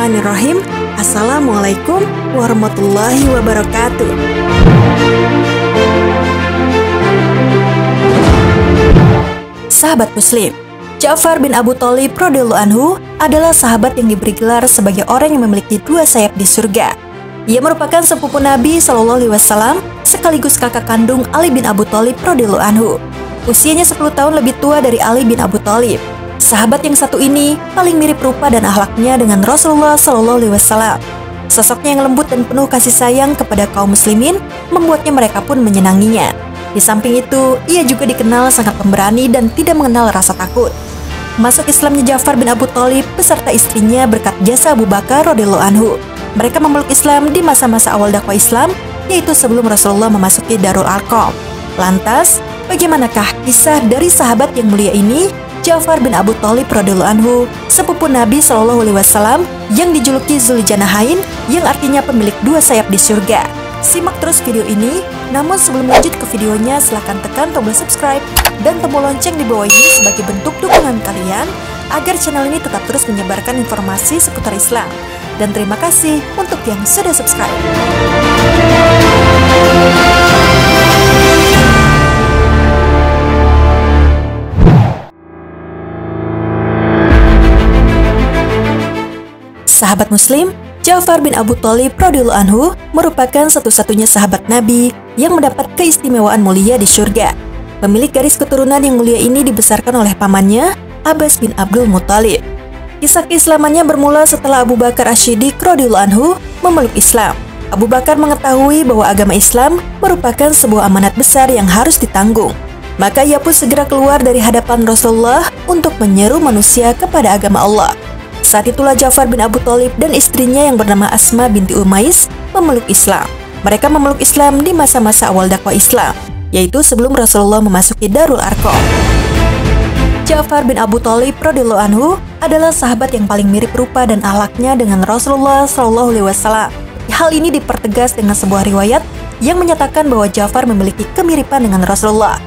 Bismillahirrahmanirrahim. Assalamualaikum warahmatullahi wabarakatuh. Sahabat Muslim, Ja'far bin Abu Thalib radhiyallahu anhu adalah sahabat yang diberi gelar sebagai orang yang memiliki dua sayap di surga. Ia merupakan sepupu Nabi SAW sekaligus kakak kandung Ali bin Abu Thalib radhiyallahu anhu. Usianya 10 tahun lebih tua dari Ali bin Abu Thalib. Sahabat yang satu ini paling mirip rupa dan akhlaknya dengan Rasulullah SAW. Sosoknya yang lembut dan penuh kasih sayang kepada kaum muslimin membuatnya mereka pun menyenanginya. Di samping itu, ia juga dikenal sangat pemberani dan tidak mengenal rasa takut. Masuk Islamnya Ja'far bin Abu Thalib beserta istrinya berkat jasa Abu Bakar radhiyallahu anhu. Mereka memeluk Islam di masa-masa awal dakwah Islam, yaitu sebelum Rasulullah memasuki Darul Arqam. Lantas, bagaimanakah kisah dari sahabat yang mulia ini? Ja'far bin Abu Thalib radhiyallahu anhu, sepupu Nabi SAW yang dijuluki Zuljanahain, yang artinya pemilik dua sayap di surga. Simak terus video ini, namun sebelum lanjut ke videonya silahkan tekan tombol subscribe dan tombol lonceng di bawah ini sebagai bentuk dukungan kalian agar channel ini tetap terus menyebarkan informasi seputar Islam. Dan terima kasih untuk yang sudah subscribe. Sahabat Muslim, Ja'far bin Abu Thalib radhiyallahu anhu merupakan satu-satunya sahabat Nabi yang mendapat keistimewaan mulia di surga. Pemilik garis keturunan yang mulia ini dibesarkan oleh pamannya, Abbas bin Abdul Muthalib. Kisah keislamannya bermula setelah Abu Bakar Asy-Syiddiq radhiyallahu anhu memeluk Islam. Abu Bakar mengetahui bahwa agama Islam merupakan sebuah amanat besar yang harus ditanggung. Maka ia pun segera keluar dari hadapan Rasulullah untuk menyeru manusia kepada agama Allah. Saat itulah Ja'far bin Abu Thalib dan istrinya yang bernama Asma binti Umais memeluk Islam. Mereka memeluk Islam di masa-masa awal dakwah Islam, yaitu sebelum Rasulullah memasuki Darul Arqam. Ja'far bin Abu Thalib radhiyallahu anhu adalah sahabat yang paling mirip rupa dan akhlaknya dengan Rasulullah SAW. Hal ini dipertegas dengan sebuah riwayat yang menyatakan bahwa Ja'far memiliki kemiripan dengan Rasulullah.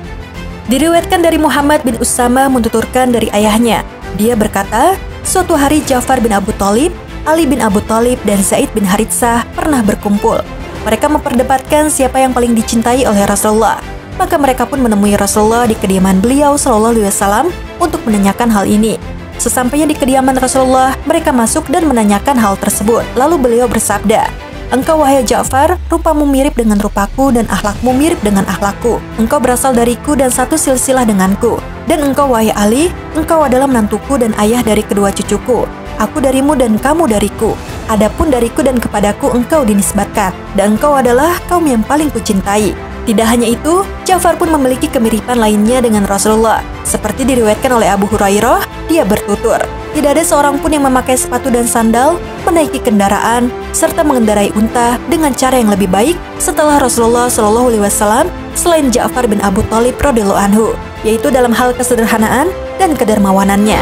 Diriwayatkan dari Muhammad bin Usamah menuturkan dari ayahnya. Dia berkata, suatu hari Ja'far bin Abu Thalib, Ali bin Abu Thalib, dan Zaid bin Haritsah pernah berkumpul. Mereka memperdebatkan siapa yang paling dicintai oleh Rasulullah. Maka mereka pun menemui Rasulullah di kediaman beliau SAW untuk menanyakan hal ini. Sesampainya di kediaman Rasulullah, mereka masuk dan menanyakan hal tersebut. Lalu beliau bersabda, "Engkau wahai Ja'far, rupamu mirip dengan rupaku dan akhlakmu mirip dengan akhlakku. Engkau berasal dariku dan satu silsilah denganku. Dan engkau wahai Ali, engkau adalah menantuku dan ayah dari kedua cucuku. Aku darimu dan kamu dariku. Adapun dariku dan kepadaku engkau dinisbatkan. Dan engkau adalah kaum yang paling kucintai." Tidak hanya itu, Ja'far pun memiliki kemiripan lainnya dengan Rasulullah. Seperti diriwayatkan oleh Abu Hurairah, dia bertutur, tidak ada seorang pun yang memakai sepatu dan sandal, menaiki kendaraan, serta mengendarai unta dengan cara yang lebih baik setelah Rasulullah SAW selain Ja'far bin Abu Thalib radhiyallahu anhu, yaitu dalam hal kesederhanaan dan kedermawanannya.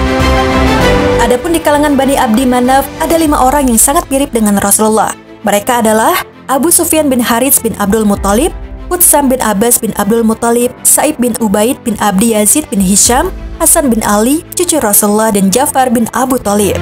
Adapun di kalangan Bani Abdi Manaf ada 5 orang yang sangat mirip dengan Rasulullah. Mereka adalah Abu Sufyan bin Harits bin Abdul Muthalib, Utsam bin Abbas bin Abdul Muthalib, Sa'ib bin Ubaid bin Abdi Yazid bin Hisham, Hasan bin Ali, cucu Rasulullah, dan Ja'far bin Abu Thalib.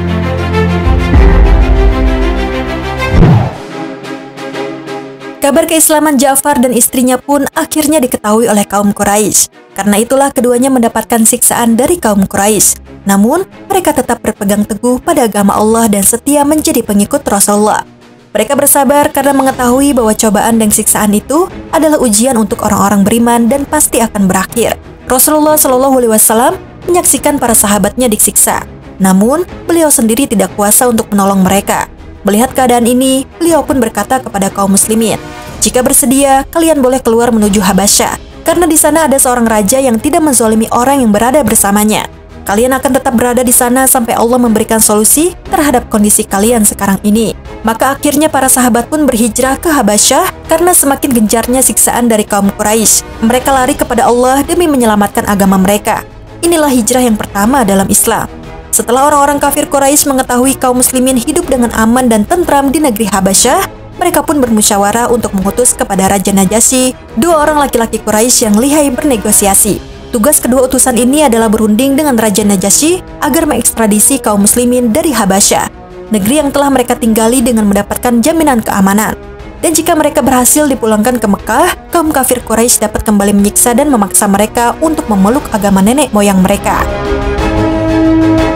Kabar keislaman Ja'far dan istrinya pun akhirnya diketahui oleh kaum Quraisy. Karena itulah keduanya mendapatkan siksaan dari kaum Quraisy. Namun, mereka tetap berpegang teguh pada agama Allah dan setia menjadi pengikut Rasulullah. Mereka bersabar karena mengetahui bahwa cobaan dan siksaan itu adalah ujian untuk orang-orang beriman dan pasti akan berakhir. Rasulullah SAW menyaksikan para sahabatnya disiksa. Namun, beliau sendiri tidak kuasa untuk menolong mereka. Melihat keadaan ini, beliau pun berkata kepada kaum muslimin, "Jika bersedia, kalian boleh keluar menuju Habasyah, karena di sana ada seorang raja yang tidak menzalimi orang yang berada bersamanya. Kalian akan tetap berada di sana sampai Allah memberikan solusi terhadap kondisi kalian sekarang ini." Maka akhirnya para sahabat pun berhijrah ke Habasyah karena semakin gencarnya siksaan dari kaum Quraisy. Mereka lari kepada Allah demi menyelamatkan agama mereka. Inilah hijrah yang pertama dalam Islam. Setelah orang-orang kafir Quraisy mengetahui kaum muslimin hidup dengan aman dan tentram di negeri Habasyah, mereka pun bermusyawarah untuk mengutus kepada Raja Najasyi 2 orang laki-laki Quraisy yang lihai bernegosiasi. Tugas kedua utusan ini adalah berunding dengan Raja Najasyi agar mengekstradisi kaum muslimin dari Habasyah. negeri yang telah mereka tinggali dengan mendapatkan jaminan keamanan. Dan jika mereka berhasil dipulangkan ke Mekah, kaum kafir Quraisy dapat kembali menyiksa dan memaksa mereka untuk memeluk agama nenek moyang mereka.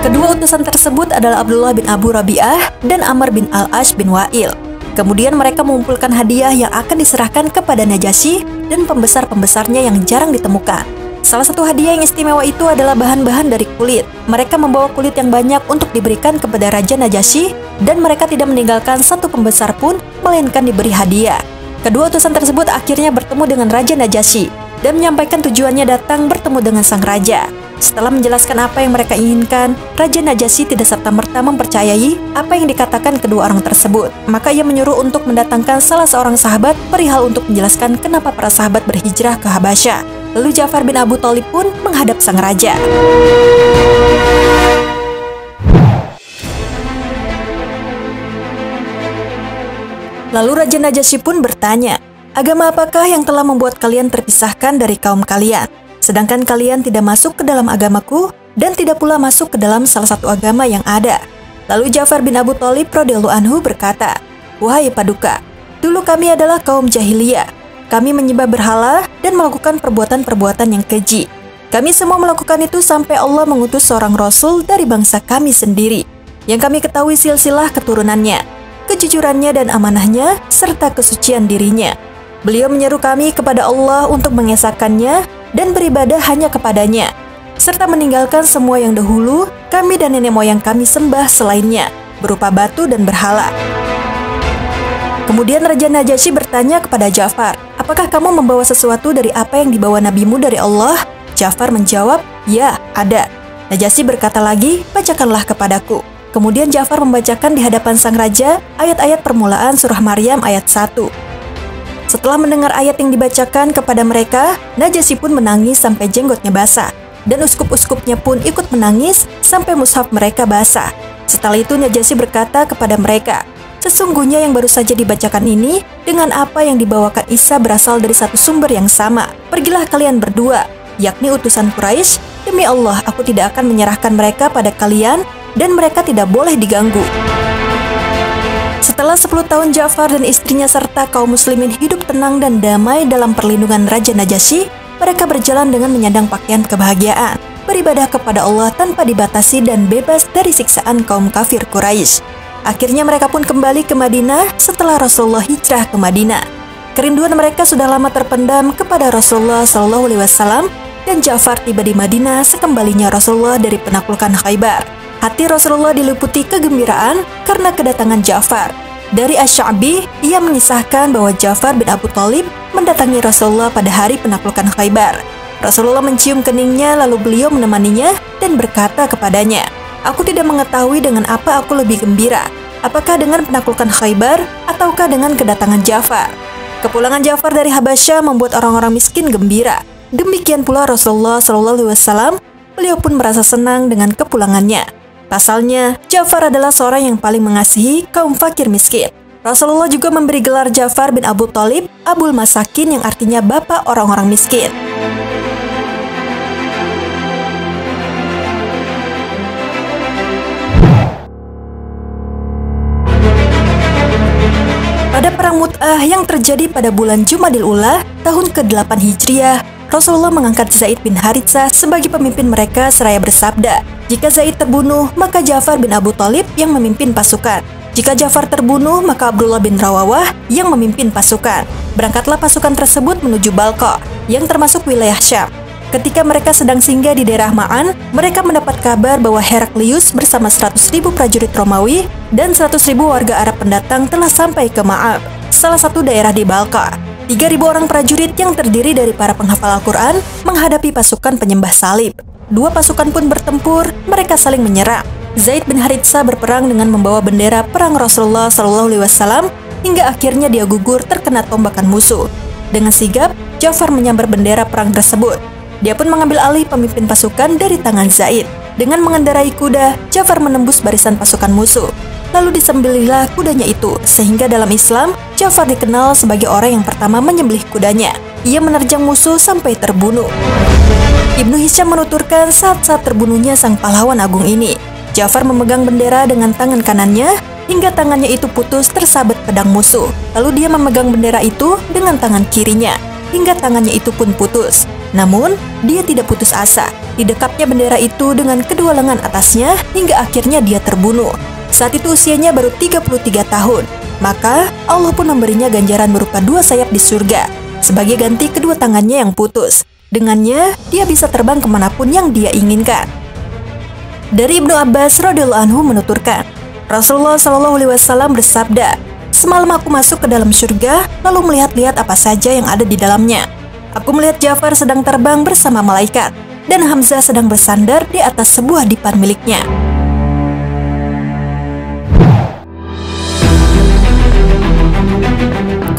Kedua utusan tersebut adalah Abdullah bin Abu Rabi'ah dan Amr bin Al-Ash bin Wa'il. Kemudian mereka mengumpulkan hadiah yang akan diserahkan kepada Najasyi dan pembesar-pembesarnya yang jarang ditemukan. Salah satu hadiah yang istimewa itu adalah bahan-bahan dari kulit. Mereka membawa kulit yang banyak untuk diberikan kepada Raja Najasyi, dan mereka tidak meninggalkan satu pembesar pun, melainkan diberi hadiah. Kedua utusan tersebut akhirnya bertemu dengan Raja Najasyi dan menyampaikan tujuannya datang bertemu dengan sang raja. Setelah menjelaskan apa yang mereka inginkan, Raja Najasyi tidak serta-merta mempercayai apa yang dikatakan kedua orang tersebut. Maka ia menyuruh untuk mendatangkan salah seorang sahabat perihal untuk menjelaskan kenapa para sahabat berhijrah ke Habasyah. Lalu Ja'far bin Abu Thalib pun menghadap sang raja. Lalu Raja Najasyi pun bertanya, "Agama apakah yang telah membuat kalian terpisahkan dari kaum kalian? Sedangkan kalian tidak masuk ke dalam agamaku dan tidak pula masuk ke dalam salah satu agama yang ada." Lalu Ja'far bin Abu Thalib radhiyallahu anhu berkata, "Wahai paduka, dulu kami adalah kaum jahiliyah. Kami menyembah berhala dan melakukan perbuatan-perbuatan yang keji. Kami semua melakukan itu sampai Allah mengutus seorang rasul dari bangsa kami sendiri, yang kami ketahui silsilah keturunannya, kejujurannya dan amanahnya, serta kesucian dirinya. Beliau menyeru kami kepada Allah untuk mengesahkannya dan beribadah hanya kepadanya, serta meninggalkan semua yang dahulu kami dan nenek moyang kami sembah selainnya, berupa batu dan berhala." Kemudian Raja Najasyi bertanya kepada Ja'far, "Apakah kamu membawa sesuatu dari apa yang dibawa nabimu dari Allah?" Ja'far menjawab, "Ya, ada." Najasyi berkata lagi, "Bacakanlah kepadaku." Kemudian Ja'far membacakan di hadapan sang raja ayat-ayat permulaan surah Maryam ayat 1. Setelah mendengar ayat yang dibacakan kepada mereka, Najasyi pun menangis sampai jenggotnya basah, dan uskup-uskupnya pun ikut menangis sampai mushaf mereka basah. Setelah itu Najasyi berkata kepada mereka, "Sesungguhnya yang baru saja dibacakan ini dengan apa yang dibawakan Isa berasal dari satu sumber yang sama. Pergilah kalian berdua, yakni utusan Quraisy. Demi Allah, aku tidak akan menyerahkan mereka pada kalian dan mereka tidak boleh diganggu." Setelah 10 tahun Ja'far dan istrinya serta kaum muslimin hidup tenang dan damai dalam perlindungan Raja Najasyi, mereka berjalan dengan menyandang pakaian kebahagiaan, beribadah kepada Allah tanpa dibatasi dan bebas dari siksaan kaum kafir Quraisy. Akhirnya mereka pun kembali ke Madinah setelah Rasulullah hijrah ke Madinah. Kerinduan mereka sudah lama terpendam kepada Rasulullah SAW, dan Ja'far tiba di Madinah sekembalinya Rasulullah dari penaklukan Khaybar. Hati Rasulullah diliputi kegembiraan karena kedatangan Ja'far. Dari Asy-Sya'bi, ia mengisahkan bahwa Ja'far bin Abu Thalib mendatangi Rasulullah pada hari penaklukan Khaybar. Rasulullah mencium keningnya lalu beliau menemaninya dan berkata kepadanya, "Aku tidak mengetahui dengan apa aku lebih gembira, apakah dengan penaklukan Khaybar ataukah dengan kedatangan Ja'far." Kepulangan Ja'far dari Habasyah membuat orang-orang miskin gembira. Demikian pula Rasulullah SAW, beliau pun merasa senang dengan kepulangannya. Pasalnya, Ja'far adalah seorang yang paling mengasihi kaum fakir miskin. Rasulullah juga memberi gelar Ja'far bin Abu Thalib Abul Masakin, yang artinya bapak orang-orang miskin. Pada perang Mut'ah yang terjadi pada bulan Jumadil Ula tahun ke-8 Hijriah, Rasulullah mengangkat Zaid bin Haritsah sebagai pemimpin mereka seraya bersabda, "Jika Zaid terbunuh, maka Ja'far bin Abu Thalib yang memimpin pasukan. Jika Ja'far terbunuh, maka Abdullah bin Rawawah yang memimpin pasukan." Berangkatlah pasukan tersebut menuju Balqa, yang termasuk wilayah Syam. Ketika mereka sedang singgah di daerah Ma'an, mereka mendapat kabar bahwa Heraklius bersama 100.000 prajurit Romawi dan 100.000 warga Arab pendatang telah sampai ke Ma'ab, salah satu daerah di Balqa. 3.000 orang prajurit yang terdiri dari para penghafal Al-Quran menghadapi pasukan penyembah salib. Dua pasukan pun bertempur, mereka saling menyerang. Zaid bin Haritsah berperang dengan membawa bendera perang Rasulullah SAW hingga akhirnya dia gugur terkena tombakan musuh. Dengan sigap, Ja'far menyambar bendera perang tersebut. Dia pun mengambil alih pemimpin pasukan dari tangan Zaid. Dengan mengendarai kuda, Ja'far menembus barisan pasukan musuh. Lalu disembelihlah kudanya itu, sehingga dalam Islam, Ja'far dikenal sebagai orang yang pertama menyembelih kudanya. Ia menerjang musuh sampai terbunuh. Ibnu Hisham menuturkan saat terbunuhnya sang pahlawan agung ini, Ja'far memegang bendera dengan tangan kanannya hingga tangannya itu putus tersabet pedang musuh. Lalu dia memegang bendera itu dengan tangan kirinya hingga tangannya itu pun putus. Namun, dia tidak putus asa. Didekapnya bendera itu dengan kedua lengan atasnya hingga akhirnya dia terbunuh. Saat itu usianya baru 33 tahun. Maka, Allah pun memberinya ganjaran berupa 2 sayap di surga sebagai ganti kedua tangannya yang putus. Dengannya, dia bisa terbang kemanapun yang dia inginkan. Dari Ibnu Abbas radhiyallahu anhu menuturkan, Rasulullah Shallallahu Alaihi Wasallam bersabda, "Semalam aku masuk ke dalam surga, lalu melihat-lihat apa saja yang ada di dalamnya. Aku melihat Ja'far sedang terbang bersama malaikat, dan Hamzah sedang bersandar di atas sebuah dipan miliknya."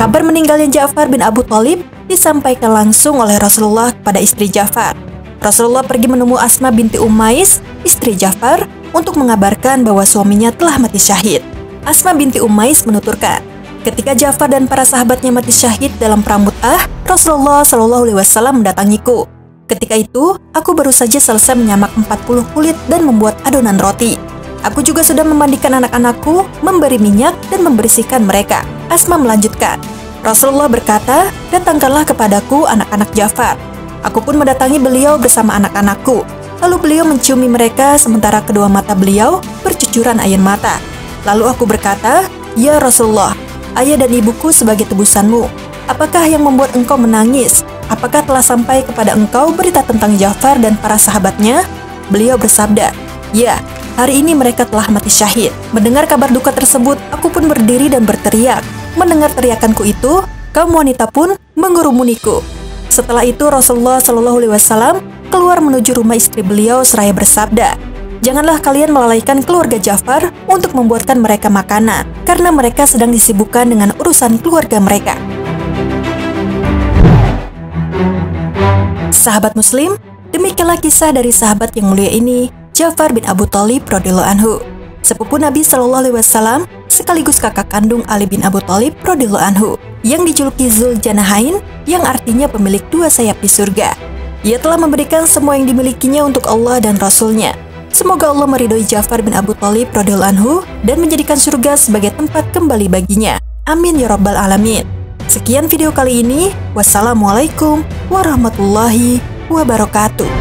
Kabar meninggalnya Ja'far bin Abu Thalib disampaikan langsung oleh Rasulullah kepada istri Ja'far. Rasulullah pergi menemui Asma binti Ummais, istri Ja'far, untuk mengabarkan bahwa suaminya telah mati syahid. Asma binti Ummais menuturkan, ketika Ja'far dan para sahabatnya mati syahid dalam perang Mu'tah, Rasulullah Shallallahu Alaihi Wasallam mendatangiku. Ketika itu, aku baru saja selesai menyamak 40 kulit dan membuat adonan roti. Aku juga sudah memandikan anak-anakku, memberi minyak, dan membersihkan mereka. Asma melanjutkan, Rasulullah berkata, "Datangkanlah kepadaku anak-anak Ja'far." Aku pun mendatangi beliau bersama anak-anakku. Lalu beliau menciumi mereka sementara kedua mata beliau bercucuran air mata. Lalu aku berkata, "Ya Rasulullah, ayah dan ibuku sebagai tebusanmu. Apakah yang membuat engkau menangis? Apakah telah sampai kepada engkau berita tentang Ja'far dan para sahabatnya?" Beliau bersabda, "Ya, hari ini mereka telah mati syahid." Mendengar kabar duka tersebut, aku pun berdiri dan berteriak. Mendengar teriakanku itu, kaum wanita pun mengerumuniku. Setelah itu Rasulullah Shallallahu Alaihi Wasallam keluar menuju rumah istri beliau seraya bersabda, "Janganlah kalian melalaikan keluarga Ja'far untuk membuatkan mereka makanan, karena mereka sedang disibukkan dengan urusan keluarga mereka." Sahabat Muslim, demikianlah kisah dari sahabat yang mulia ini, Ja'far bin Abu Thalib radhiyallahu anhu, sepupu Nabi Shallallahu Alaihi Wasallam sekaligus kakak kandung Ali bin Abu Thalib radhiyallahu anhu, yang dijuluki Zul Janahain, yang artinya pemilik 2 sayap di surga. Ia telah memberikan semua yang dimilikinya untuk Allah dan Rasul-Nya. Semoga Allah meridhoi Ja'far bin Abu Thalib radhiyallahu anhu dan menjadikan surga sebagai tempat kembali baginya. Amin ya rabbal alamin. Sekian video kali ini. Wassalamualaikum warahmatullahi wabarakatuh.